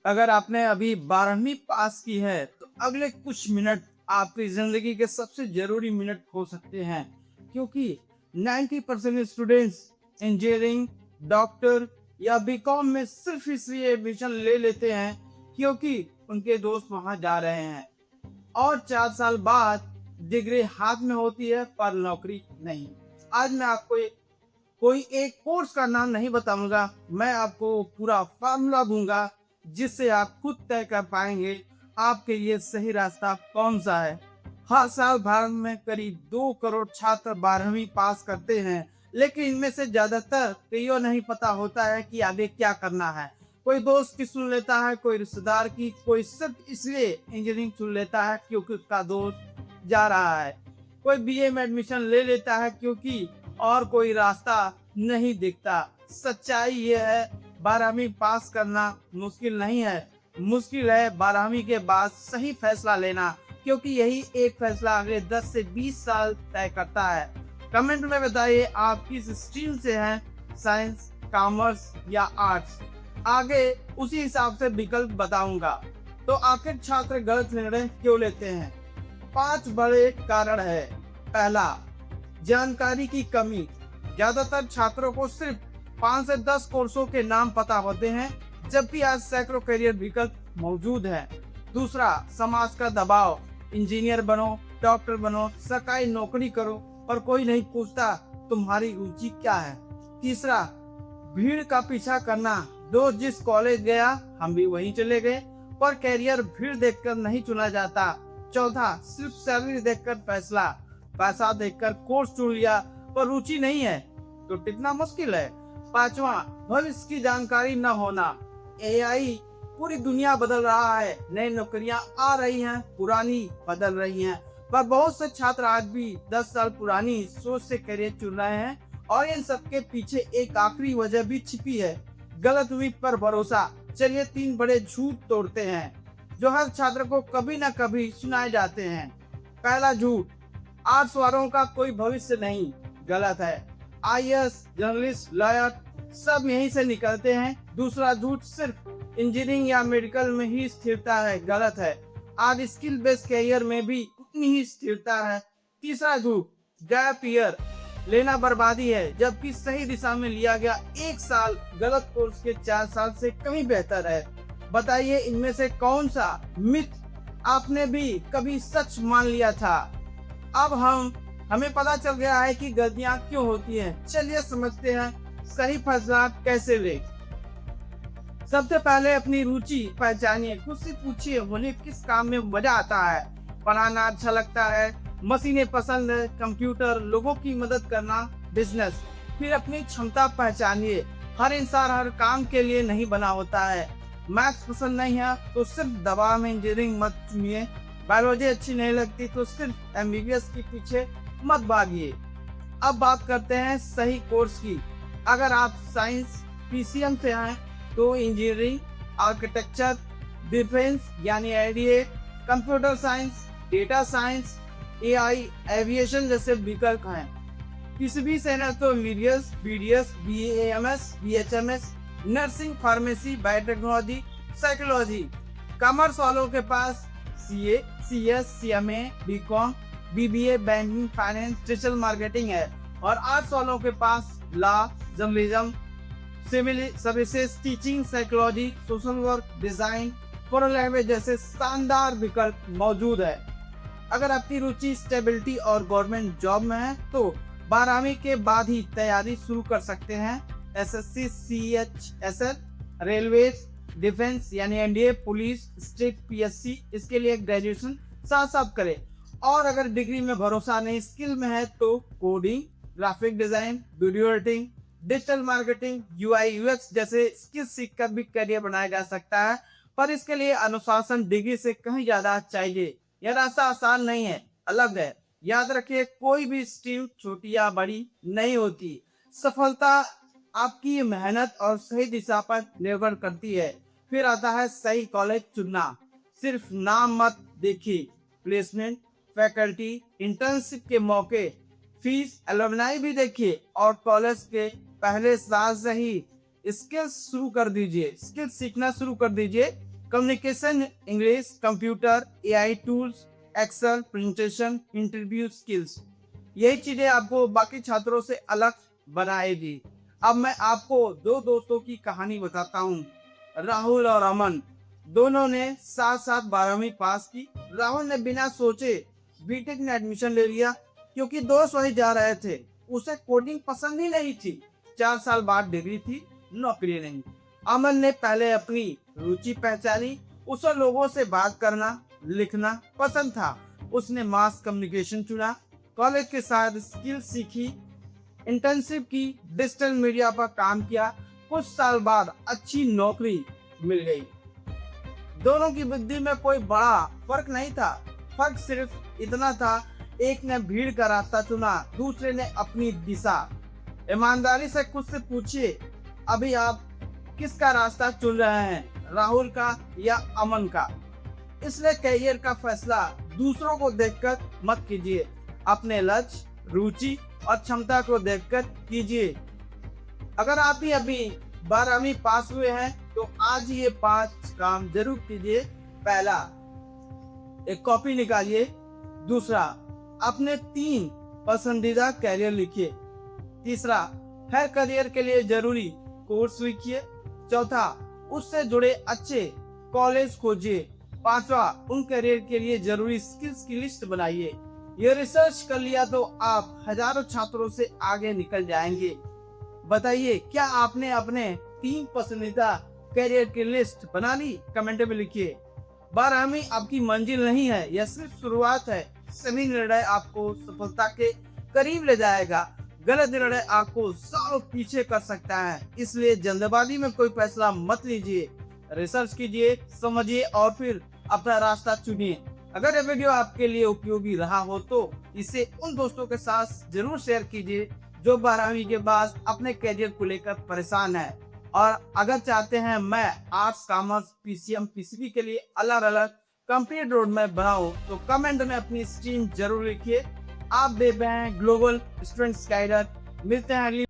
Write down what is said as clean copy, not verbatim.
अगर आपने अभी 12वीं पास की है तो अगले कुछ मिनट आपकी जिंदगी के सबसे जरूरी मिनट हो सकते हैं, क्योंकि 90% स्टूडेंट्स इंजीनियरिंग, डॉक्टर या बीकॉम में सिर्फ इसलिए एडमिशन ले लेते हैं क्योंकि उनके दोस्त वहां जा रहे हैं, और 4 साल बाद डिग्री हाथ में होती है पर नौकरी नहीं। आज मैं आपको कोई एक कोर्स का नाम नहीं बताऊंगा, मैं आपको पूरा फार्मूला दूंगा जिससे आप खुद तय कर पाएंगे आपके लिए सही रास्ता कौन सा है। हर साल भारत में करीब 2 करोड़ छात्र 12वीं पास करते हैं, लेकिन इनमें से ज्यादातर को नहीं पता होता है कि आगे क्या करना है। कोई दोस्त की सुन लेता है, कोई रिश्तेदार की, कोई सिर्फ इसलिए इंजीनियरिंग चुन लेता है क्योंकि उसका दोस्त जा रहा है, कोई बीए में एडमिशन ले लेता है क्योंकि और कोई रास्ता नहीं दिखता। सच्चाई ये है, 12वीं पास करना मुश्किल नहीं है, मुश्किल है 12वीं के बाद सही फैसला लेना, क्योंकि यही एक फैसला अगले 10 से 20 साल तय करता है। कमेंट में बताइए आप किस स्ट्रीम से हैं, साइंस, कॉमर्स या आर्ट्स। आगे उसी हिसाब से विकल्प बताऊंगा। तो आखिर छात्र गलत निर्णय क्यों लेते हैं? 5 बड़े कारण है। पहला, जानकारी की कमी। ज्यादातर छात्रों को सिर्फ 5 से 10 कोर्सों के नाम पता होते हैं, जबकि आज सैकड़ों करियर विकल्प मौजूद हैं। दूसरा, समाज का दबाव। इंजीनियर बनो, डॉक्टर बनो, सरकारी नौकरी करो, पर कोई नहीं पूछता तुम्हारी रुचि क्या है। तीसरा, भीड़ का पीछा करना। दोस्त जिस कॉलेज गया हम भी वहीं चले गए, पर कैरियर भीड़ देखकर नहीं चुना जाता। चौथा, सिर्फ सैलरी देखकर फैसला। पैसा देखकर कोर्स चुन लिया पर रुचि नहीं है तो टिकना मुश्किल है। पांचवा, भविष्य की जानकारी न होना। एआई पूरी दुनिया बदल रहा है, नई नौकरियां आ रही हैं, पुरानी बदल रही हैं, पर बहुत से छात्र आज भी 10 साल पुरानी सोच से करियर चुन रहे हैं, और इन सबके पीछे एक आखिरी वजह भी छिपी है, गलत उम्मीद पर भरोसा। चलिए 3 बड़े झूठ तोड़ते हैं जो हर छात्र को कभी न कभी सुनाए जाते हैं। पहला झूठ, आर्ट्स वालों का कोई भविष्य नहीं। गलत है, आईएएस, जर्नलिस्ट, लॉयर सब यहीं से निकलते हैं। दूसरा झूठ, सिर्फ इंजीनियरिंग या मेडिकल में ही स्थिरता है। गलत है, आज स्किल बेस्ड कैरियर में भी उतनी ही स्थिरता है। तीसरा झूठ, गैप ईयर लेना बर्बादी है, जबकि सही दिशा में लिया गया 1 साल गलत कोर्स के 4 साल से कहीं बेहतर है। बताइए इनमें से कौन सा मिथ आपने भी कभी सच मान लिया था? अब हमें पता चल गया है कि गलतियां क्यों होती हैं। चलिए समझते हैं सही फैसला कैसे ले। सबसे पहले अपनी रुचि पहचानिए, खुद से पूछिए उन्हें किस काम में मजा आता है। पढ़ाना अच्छा लगता है, मशीनें पसंद है, कंप्यूटर, लोगों की मदद करना, बिजनेस। फिर अपनी क्षमता पहचानिए, हर इंसान हर काम के लिए नहीं बना होता है। मैथ्स पसंद नहीं है तो सिर्फ दवा में इंजीनियरिंग मत चुनिए, बायोलॉजी अच्छी नहीं लगती तो सिर्फ एमबीबीएस के पीछे मत भागिए। अब बात करते हैं सही कोर्स की। अगर आप साइंस पीसीएम से हैं तो इंजीनियरिंग, आर्किटेक्चर, डिफेंस यानी IDA, computer science, data science, AI, aviation जैसे विकल्प हैं। किसी भी से न तो MBBS, BDS, BAMS, BHMS, nursing, pharmacy, biotechnology, psychology. Commerce वालों के पास CA, CS, CMA, BCom, BBA, banking, finance, digital marketing है, और आर्ट्स वालों के पास law, journalism, civil services, teaching, psychology, social work, design, foreign language जैसे शानदार विकल्प मौजूद है। अगर आपकी रुचि स्टेबिलिटी और गवर्नमेंट जॉब में है तो 12वीं के बाद ही तैयारी शुरू कर सकते हैं। एसएससी, सीएचएसएल, रेलवे, डिफेंस यानी एनडीए, पुलिस, स्टेट पीएससी, इसके लिए ग्रेजुएशन साथ साथ करें। और अगर डिग्री में भरोसा नहीं, स्किल में है तो coding, graphic design, video editing, digital marketing, UI UX जैसे स्किल सीखकर भी करियर बनाया जा सकता है, पर इसके लिए अनुशासन डिग्री से कहीं ज्यादा चाहिए। यह रास्ता आसान नहीं है, अलग है। याद रखिए, कोई भी स्ट्रीम छोटी या बड़ी नहीं होती। सफलता आपकी मेहनत और सही दिशा पर निर्भर करती है। फिर आता है सही कॉलेज चुनना। सिर्फ नाम मत देखिए, प्लेसमेंट, फैकल्टी, इंटर्नशिप के मौके, फीस, एलुमनाई भी देखिए, और कॉलेज के पहले साल से ही स्किल्स शुरू कर दीजिए, स्किल्स सीखना शुरू कर दीजिए। Communication English, computer, AI tools, Excel, presentation, interview skills. यही चीजें आपको बाकी छात्रों से अलग बनाएगी। अब मैं आपको दो दोस्तों की कहानी बताता हूँ। राहुल और अमन दोनों ने साथ साथ 12वीं पास की। राहुल ने बिना सोचे बीटेक में एडमिशन ले लिया क्योंकि दोस्त वही जा रहे थे। उसे कोडिंग पसंद ही नहीं थी। 4 साल बाद डिग्री थी, नौकरी नहीं। अमन ने पहले अपनी रुचि पहचानी। उसे लोगों से बात करना, लिखना पसंद था। उसने मास कम्युनिकेशन चुना, कॉलेज के साथ स्किल सीखी, इंटर्नशिप की, डिजिटल मीडिया पर काम किया। कुछ साल बाद अच्छी नौकरी मिल गई। दोनों की बुद्धि में कोई बड़ा फर्क नहीं था। फर्क सिर्फ इतना था, एक ने भीड़ का रास्ता चुना, दूसरे ने अपनी दिशा। ईमानदारी से खुद से पूछिए, अभी आप किसका रास्ता चुन रहे हैं, राहुल का या अमन का? इसलिए करियर का फैसला दूसरों को देखकर मत कीजिए, अपने लक्ष्य, रुचि और क्षमता को देखकर कीजिए। अगर आप ही अभी 12वीं पास हुए हैं तो आज ये 5 काम जरूर कीजिए। पहला, एक कॉपी निकालिए। दूसरा, अपने 3 पसंदीदा कैरियर लिखिए। तीसरा, हर करियर के लिए जरूरी कोर्स लिखिए। चौथा, उससे जुड़े अच्छे कॉलेज खोजिए। पांचवा, उन करियर के लिए जरूरी स्किल्स की लिस्ट बनाइए। ये रिसर्च कर लिया तो आप हजारों छात्रों से आगे निकल जाएंगे। बताइए, क्या आपने अपने 3 पसंदीदा करियर की लिस्ट बना ली? कमेंट में लिखिए। 12वीं आपकी मंजिल नहीं है, यह सिर्फ शुरुआत है। सही निर्णय आपको सफलता के करीब ले जाएगा। गलत निर्णय आपको सालों पीछे कर सकता है। इसलिए जल्दबाजी में कोई फैसला मत लीजिए। रिसर्च कीजिए, समझिए और फिर अपना रास्ता चुनिए। अगर ये वीडियो आपके लिए उपयोगी रहा हो तो इसे उन दोस्तों के साथ जरूर शेयर कीजिए जो 12वीं के बाद अपने करियर को लेकर परेशान है। और अगर चाहते हैं मैं आर्ट्स, कॉमर्स, पीसीएम, पीसीबी के लिए अलग अलग कंप्लीट रोड मैप बनाऊं तो कमेंट में अपनी स्ट्रीम जरूर लिखिए। आप देख रहे हैं ग्लोबल स्टूडेंट्स गाइडर। मिलते हैं अगली